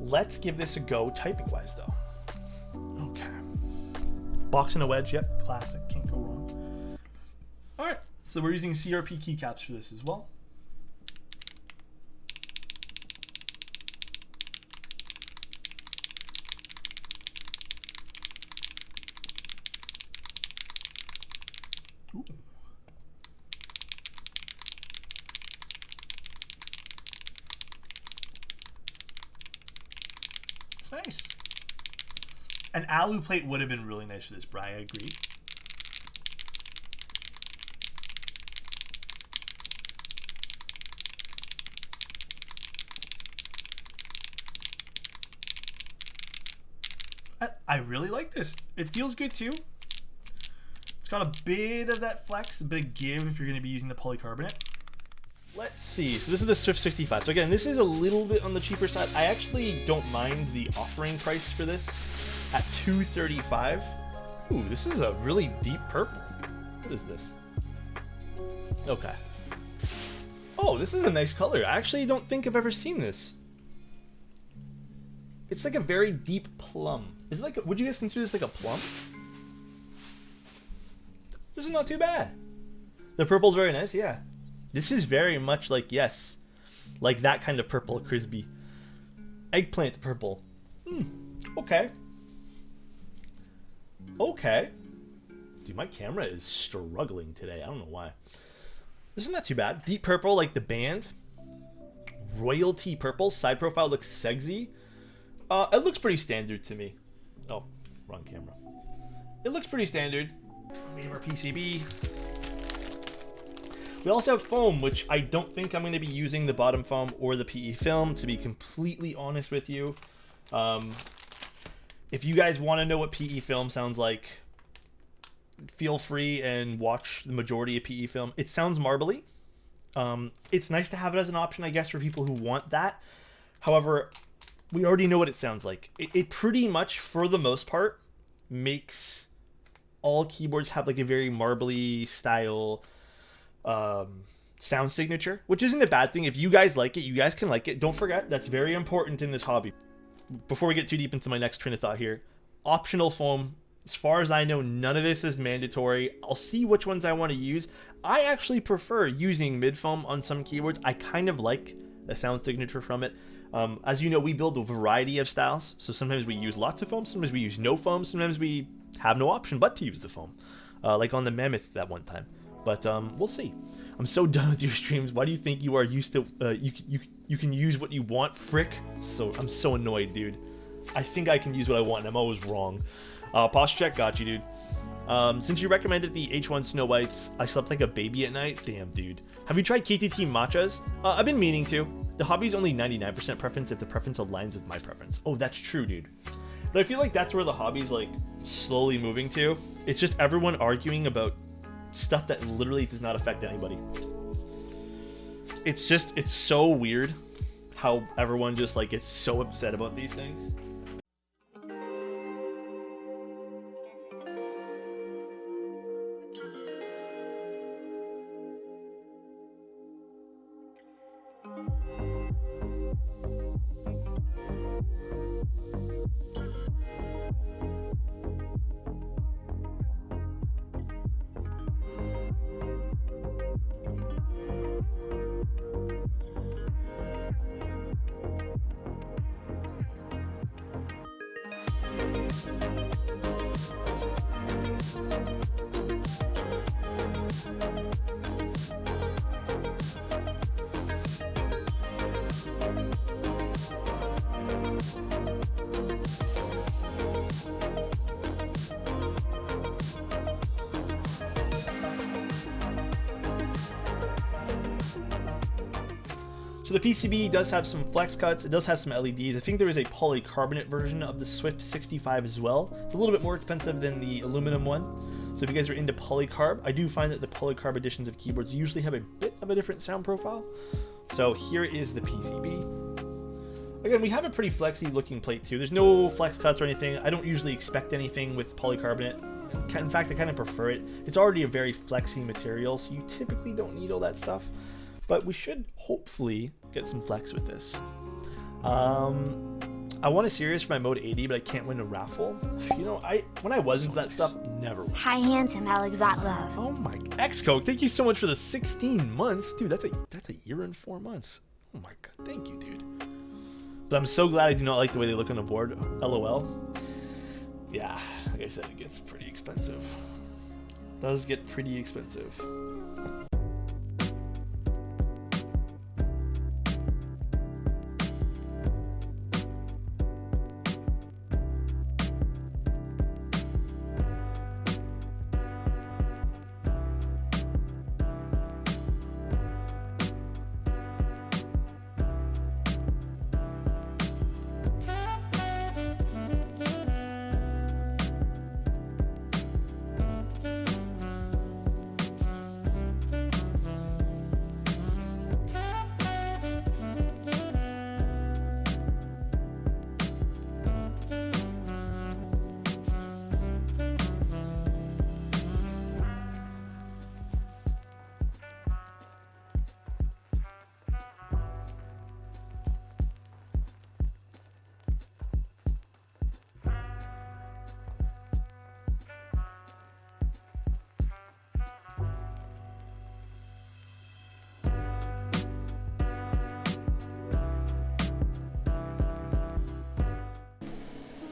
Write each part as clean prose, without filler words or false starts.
Let's give this a go typing wise though. Okay. Box and a wedge, yep, classic, can't go wrong. All right, so we're using CRP keycaps for this as well. Ooh. It's nice. An alu plate would have been really nice for this, Bri, I agree. I really like this. It feels good too. It's got a bit of that flex, a bit of give if you're going to be using the polycarbonate. Let's see. So this is the Swift65. So again, this is a little bit on the cheaper side. I actually don't mind the offering price for this at $235. Ooh, this is a really deep purple. What is this? Okay. Oh, this is a nice color. I actually don't think I've ever seen this. It's like a very deep plum. Is it like, would you guys consider this like a plum? This is not too bad. The purple's very nice, yeah. This is very much like, yes, like that kind of purple, crispy. Eggplant purple. Okay. Okay. Dude, my camera is struggling today. I don't know why. This is not too bad. Deep purple, like the band. Royalty purple. Side profile looks sexy. It looks pretty standard to me. Oh, wrong camera. It looks pretty standard. We have our PCB. We also have foam, which I don't think I'm going to be using the bottom foam or the PE film, to be completely honest with you. If you guys want to know what PE film sounds like, feel free and watch the majority of PE film. It sounds marbly. It's nice to have it as an option, I guess, for people who want that. However, we already know what it sounds like. It pretty much, for the most part, makes all keyboards have like a very marbly style sound signature, which isn't a bad thing. If you guys like it, you guys can like it. Don't forget, that's very important in this hobby. Before we get too deep into my next train of thought here, optional foam. As far as I know, none of this is mandatory. I'll see which ones I want to use. I actually prefer using mid foam on some keyboards. I kind of like the sound signature from it. As you know, we build a variety of styles. So sometimes we use lots of foam, sometimes we use no foam, sometimes we have no option but to use the foam. Like on the Mammoth that one time. But we'll see. I'm so done with your streams. Why do you think you are used to you can use what you want? Frick. So I'm so annoyed, dude. I think I can use what I want and I'm always wrong. Posture check, got you, dude. Since you recommended the H1 Snow Whites, I slept like a baby at night. Damn, dude. Have you tried KTT matchas? I've been meaning to. The hobby's only 99% preference if the preference aligns with my preference. Oh, that's true, dude. But I feel like that's where the hobby's like slowly moving to. It's just everyone arguing about stuff that literally does not affect anybody. It's so weird how everyone just like gets so upset about these things. So the PCB does have some flex cuts, it does have some LEDs. I think there is a polycarbonate version of the Swift65 as well. It's a little bit more expensive than the aluminum one. So if you guys are into polycarb, I do find that the polycarb editions of keyboards usually have a bit of a different sound profile. So here is the PCB. Again, we have a pretty flexy looking plate too. There's no flex cuts or anything. I don't usually expect anything with polycarbonate. In fact, I kind of prefer it. It's already a very flexy material, so you typically don't need all that stuff. But we should hopefully get some flex with this. I want a Sirius for my Mode 80, but I can't win a raffle. You know, when I was into that stuff, never won. Hi, handsome Alexatlov. Oh my, Xcoke, thank you so much for the 16 months. Dude, that's a year and 4 months. Oh my god, thank you, dude. But I'm so glad I do not like the way they look on the board. LOL. Yeah, like I said, it gets pretty expensive. It does get pretty expensive.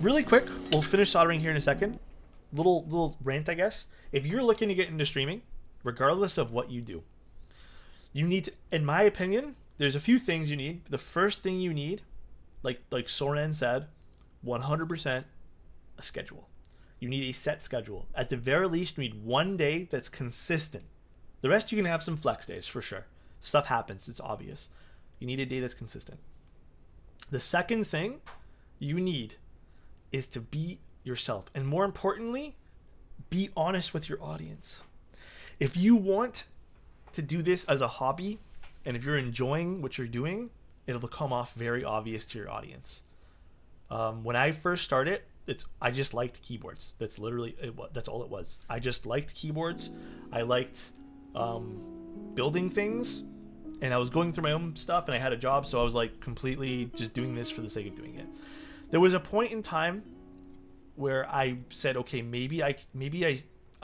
Really quick, we'll finish soldering here in a second. Little rant, I guess. If you're looking to get into streaming, regardless of what you do, you need to, in my opinion, there's a few things you need. The first thing you need, like Soren said, 100% a schedule. You need a set schedule. At the very least, you need one day that's consistent. The rest you can have some flex days for sure. Stuff happens, it's obvious. You need a day that's consistent. The second thing you need is to be yourself, and more importantly, be honest with your audience. If you want to do this as a hobby, and if you're enjoying what you're doing, it'll come off very obvious to your audience. When I first started, I just liked keyboards. That's literally that's all it was. I just liked keyboards. I liked building things, and I was going through my own stuff, and I had a job, so I was like completely just doing this for the sake of doing it. There was a point in time where I said, okay, maybe I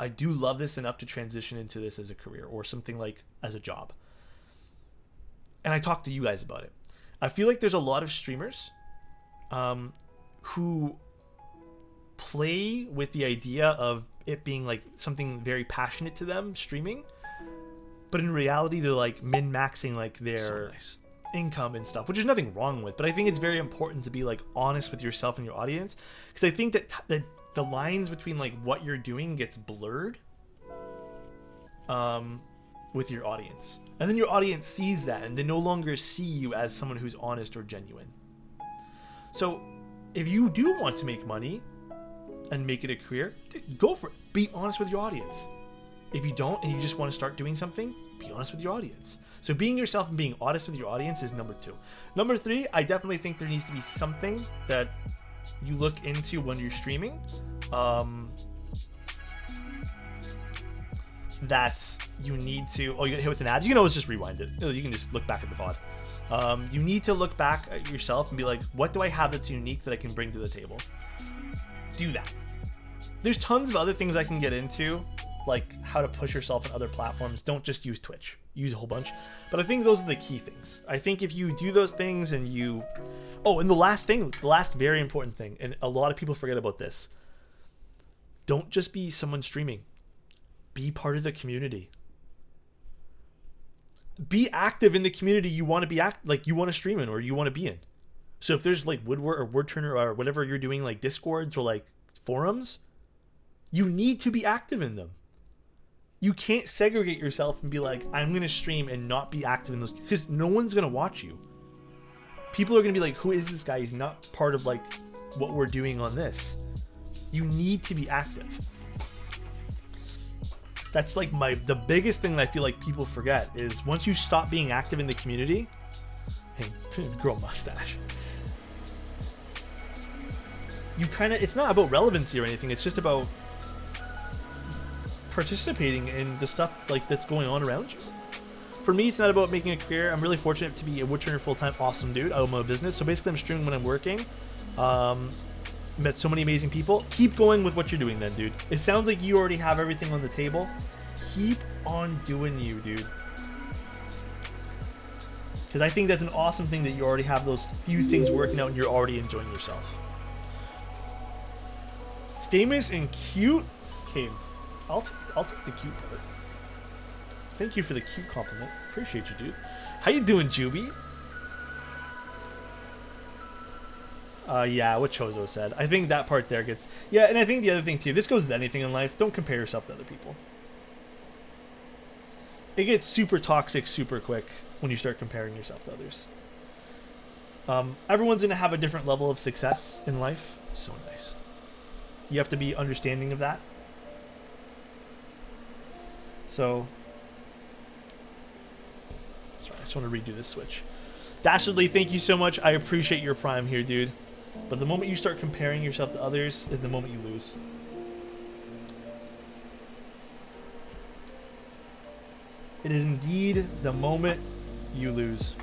do love this enough to transition into this as a career or something like as a job. And I talked to you guys about it. I feel like there's a lot of streamers who play with the idea of it being like something very passionate to them, streaming, but in reality they're like min-maxing like their income and stuff, which there's nothing wrong with, but I think it's very important to be like honest with yourself and your audience, because I think that the lines between like what you're doing gets blurred with your audience, and then your audience sees that and they no longer see you as someone who's honest or genuine. So if you do want to make money and make it a career, go for it. Be honest with your audience. If you don't and you just want to start doing something, be honest with your audience. So being yourself and being honest with your audience is number 2. Number 3, I definitely think there needs to be something that you look into when you're streaming. That you need to... Oh, you get hit with an ad? You can always just rewind it. You can just look back at the VOD. You need to look back at yourself and be like, what do I have that's unique that I can bring to the table? Do that. There's tons of other things I can get into, like how to push yourself on other platforms. Don't just use Twitch. Use a whole bunch. But I think those are the key things. I think if you do those things and you... Oh, and the last very important thing, and a lot of people forget about this. Don't just be someone streaming. Be part of the community. Be active in the community you want to be you want to stream in or you want to be in. So if there's like woodwork or woodturner or whatever you're doing, like Discords or like forums, you need to be active in them. You can't segregate yourself and be like, I'm going to stream and not be active in those, because no one's going to watch you. People are going to be like, who is this guy? He's not part of like what we're doing on this. You need to be active. That's like the biggest thing that I feel like people forget is once you stop being active in the community, hey, grow a mustache. You kind of, it's not about relevancy or anything. It's just about participating in the stuff like that's going on around you. For me, it's not about making a career. I'm really fortunate to be a woodturner full-time. Awesome dude. I own my business, so basically I'm streaming when I'm working. Met so many amazing people. Keep going with what you're doing then, dude. It sounds like you already have everything on the table. Keep on doing you, dude. Because I think that's an awesome thing that you already have those few things working out and you're already enjoying yourself. Famous and cute? Okay, I'll take the cute part. Thank you for the cute compliment. Appreciate you, dude. How you doing, Juby? Yeah, what Chozo said. I think that part there gets... Yeah, and I think the other thing, too, this goes with anything in life. Don't compare yourself to other people. It gets super toxic super quick when you start comparing yourself to others. Everyone's going to have a different level of success in life. So nice. You have to be understanding of that. So... Sorry, I just want to redo this switch. Dastardly, thank you so much. I appreciate your prime here, dude. But the moment you start comparing yourself to others is the moment you lose. It is indeed the moment you lose.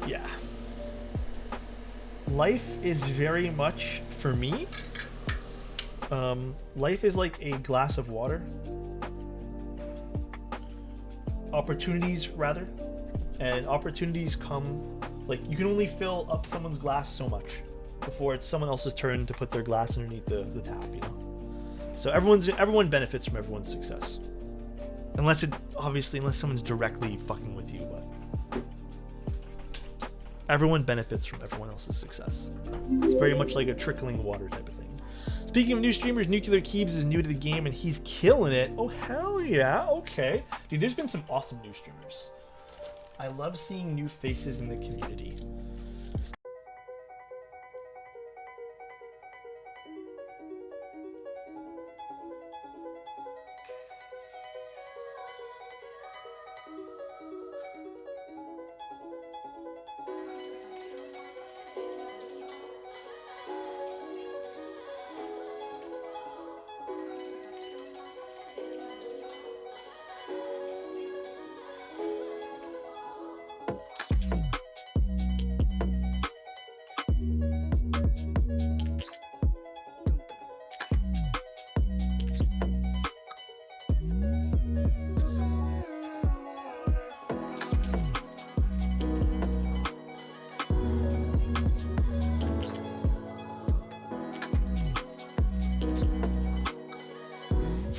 Yeah. Life is very much, for me, life is like a glass of water. Opportunities, rather. And opportunities come, like, you can only fill up someone's glass so much before it's someone else's turn to put their glass underneath the tap, you know? So everyone benefits from everyone's success. Unless someone's directly fucking with you, but everyone benefits from everyone else's success. It's very much like a trickling water type of thing. Speaking of new streamers, Nuclear Keebs is new to the game and he's killing it. Oh, hell yeah. Okay. Dude, there's been some awesome new streamers. I love seeing new faces in the community.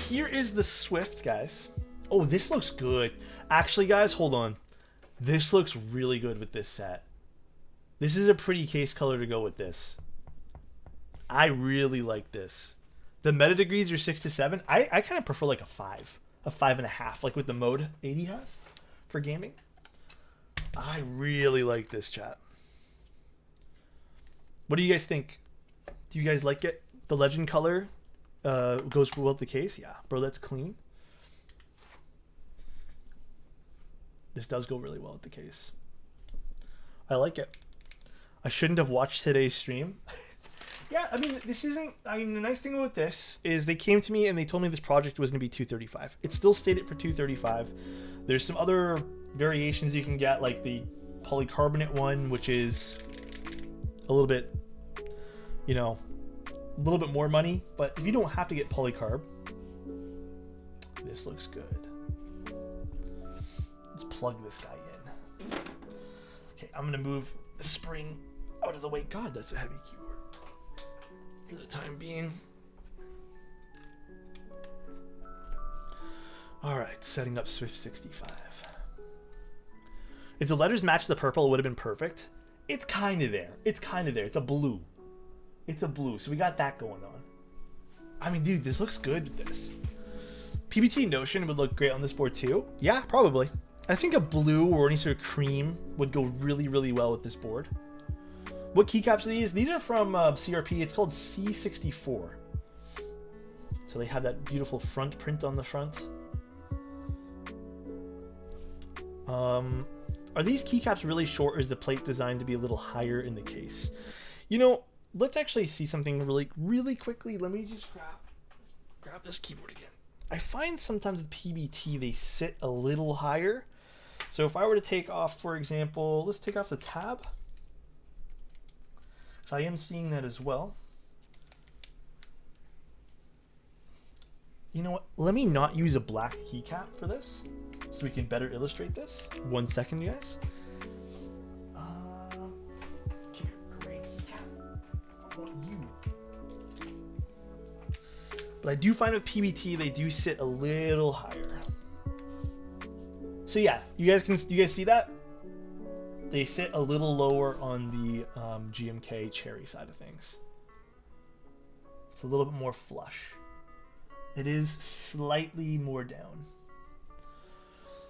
Here is the Swift, guys. Oh, this looks good. Actually, guys, hold on. This looks really good with this set. This is a pretty case color to go with this. I really like this. The meta degrees are 6 to 7. I kind of prefer like a 5. A 5.5, like with the mode 80 has for gaming. I really like this, chat. What do you guys think? Do you guys like it? The legend color goes well with the case. Yeah, bro, that's clean. This does go really well with the case. I like it. I shouldn't have watched today's stream. Yeah, I mean, this isn't... I mean, the nice thing about this is they came to me and they told me this project was going to be $235. It's still stated for $235. There's some other variations you can get, like the polycarbonate one, which is a little bit, you know, a little bit more money. But if you don't have to get polycarb, this looks good. Let's plug this guy in. Okay, I'm going to move the spring out of the way. God, that's a heavy keyboard. For the time being. Alright, setting up Swift65. If the letters match the purple, it would have been perfect. It's kind of there. It's kind of there. It's a blue. It's a blue. So we got that going on. I mean, dude, this looks good with this. PBT Notion would look great on this board too. Yeah, probably. I think a blue or any sort of cream would go really, really well with this board. What keycaps are these? These are from CRP. It's called C64. So they have that beautiful front print on the front. Are these keycaps really short, or is the plate designed to be a little higher in the case? You know, let's actually see something really quickly. Let me just grab this keyboard again. I find sometimes with PBT they sit a little higher. So if I were to take off, for example, let's take off the tab. So I am seeing that as well. You know what? Let me not use a black keycap for this so we can better illustrate this. 1 second, you guys. Come here, gray keycap. I want you. But I do find with PBT, they do sit a little higher. So yeah, you guys see that? They sit a little lower on the GMK Cherry side of things. It's a little bit more flush. It is slightly more down.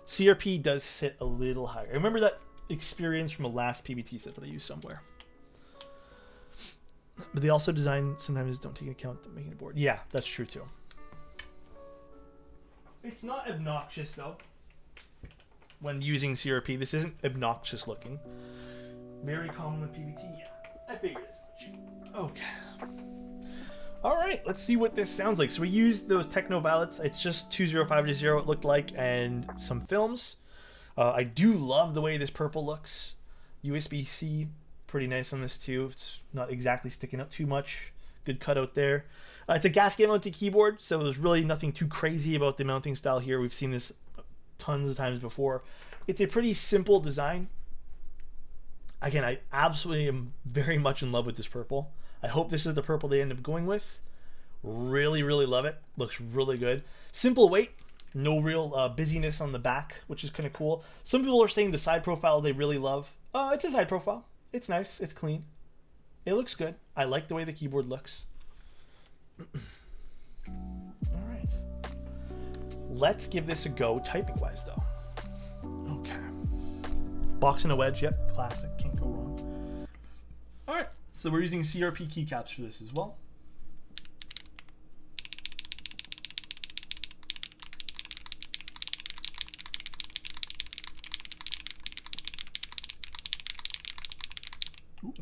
CRP does sit a little higher. I remember that experience from a last PBT set that I used somewhere. But they also design sometimes don't take into account the making a board. Yeah, that's true too. It's not obnoxious though. When using CRP, this isn't obnoxious looking. Very common with PBT. Yeah, I figured as much. Okay. All right, let's see what this sounds like. So we used those Techno Violets. It's just 205-0 it looked like, and some films. I do love the way this purple looks. USB-C, pretty nice on this too. It's not exactly sticking out too much. Good cutout there. It's a gasket mounted keyboard, so there's really nothing too crazy about the mounting style here. We've seen this tons of times before. It's a pretty simple design. Again, I absolutely am very much in love with this purple. I hope this is the purple they end up going with. Really, really love it. Looks really good. Simple weight. No real busyness on the back, which is kind of cool. Some people are saying the side profile they really love. It's a side profile. It's nice. It's clean. It looks good. I like the way the keyboard looks. All right. Let's give this a go typing-wise, though. Okay. Box and a wedge. Yep. Classic. Can't go wrong. All right. So we're using CRP keycaps for this as well. Ooh.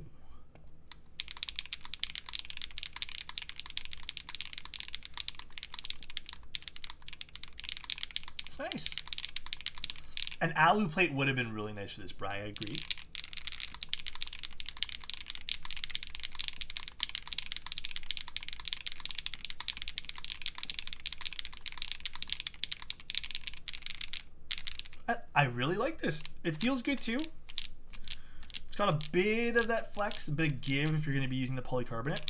It's nice. An alu plate would have been really nice for this, Bri. I agree. I really like this. It feels good too. It's got a bit of that flex, a bit of give if you're going to be using the polycarbonate.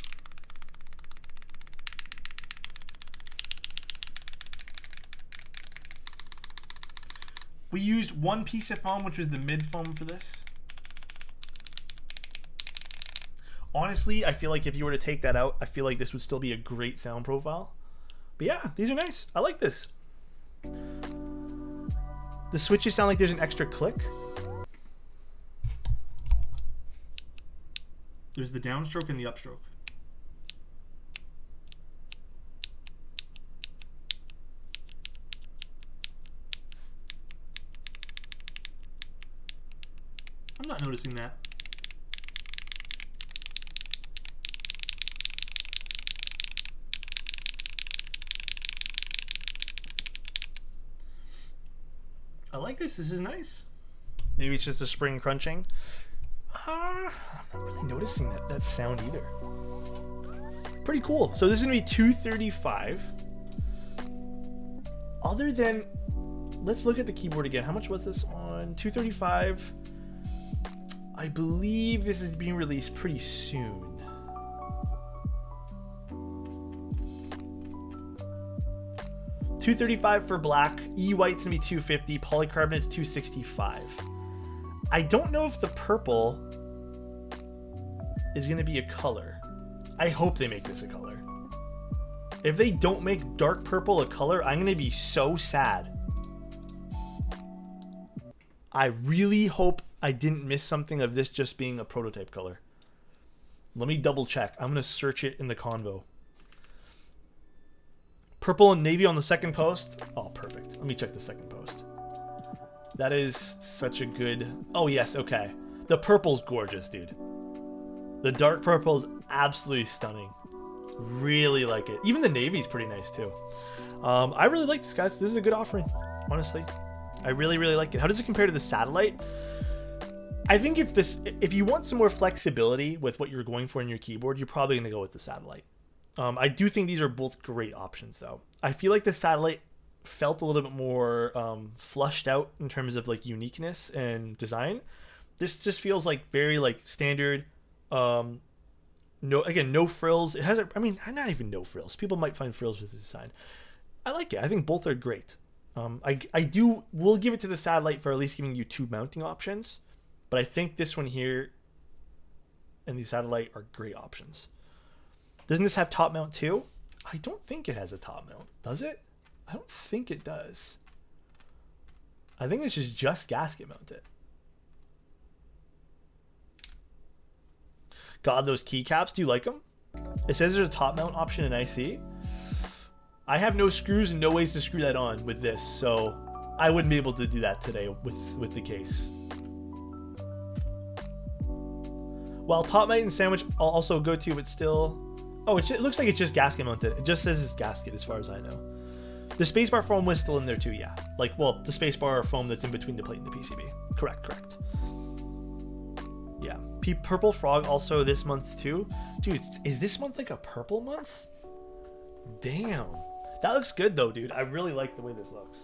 We used one piece of foam, which was the mid foam for this. Honestly, I feel like if you were to take that out, I feel like this would still be a great sound profile. But yeah, these are nice. I like this. The switches sound like there's an extra click. There's the downstroke and the upstroke. I'm not noticing that. I like this. This is nice. Maybe it's just the spring crunching. I'm not really noticing that sound either. Pretty cool. So this is going to be 235. Other than, let's look at the keyboard again. How much was this on 235? I believe this is being released pretty soon. $235 for black, E-white's gonna be $250, polycarbonate's $265. I don't know if the purple is gonna be a color. I hope they make this a color. If they don't make dark purple a color, I'm gonna be so sad. I really hope I didn't miss something of this just being a prototype color. Let me double check. I'm gonna search it in the convo. Purple and navy on the second post. Oh, perfect. Let me check the second post. That is such a good... Oh, yes, okay. The purple's gorgeous, dude. The dark purple is absolutely stunning. Really like it. Even the navy's pretty nice, too. I really like this, guys. This is a good offering, honestly. I really, really like it. How does it compare to the satellite? I think if you want some more flexibility with what you're going for in your keyboard, you're probably going to go with the satellite. I do think these are both great options, though. I feel like the satellite felt a little bit more flushed out in terms of like uniqueness and design. This just feels like very like standard. No frills. It has, not even no frills. People might find frills with the design. I like it. I think both are great. We'll give it to the satellite for at least giving you 2 mounting options, but I think this one here and the satellite are great options. Doesn't this have top mount too? I don't think it has a top mount. Does it? I don't think it does. I think this is just gasket mounted. God, those keycaps, do you like them? It says there's a top mount option in IC. I have no screws and no ways to screw that on with this, so I wouldn't be able to do that today with the case. While top mount and sandwich I'll also go to, but still... Oh, it looks like it's just gasket mounted. It just says it's gasket as far as I know. The spacebar foam was still in there too, yeah. The spacebar foam that's in between the plate and the PCB. Correct. Yeah. Purple Frog also this month too. Dude, is this month like a purple month? Damn. That looks good though, dude. I really like the way this looks.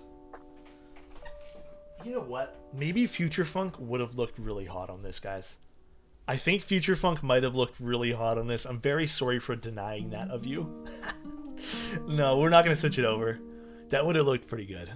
You know what? Maybe Future Funk would have looked really hot on this, guys. I think Future Funk might have looked really hot on this. I'm very sorry for denying that of you. No, we're not going to switch it over. That would have looked pretty good.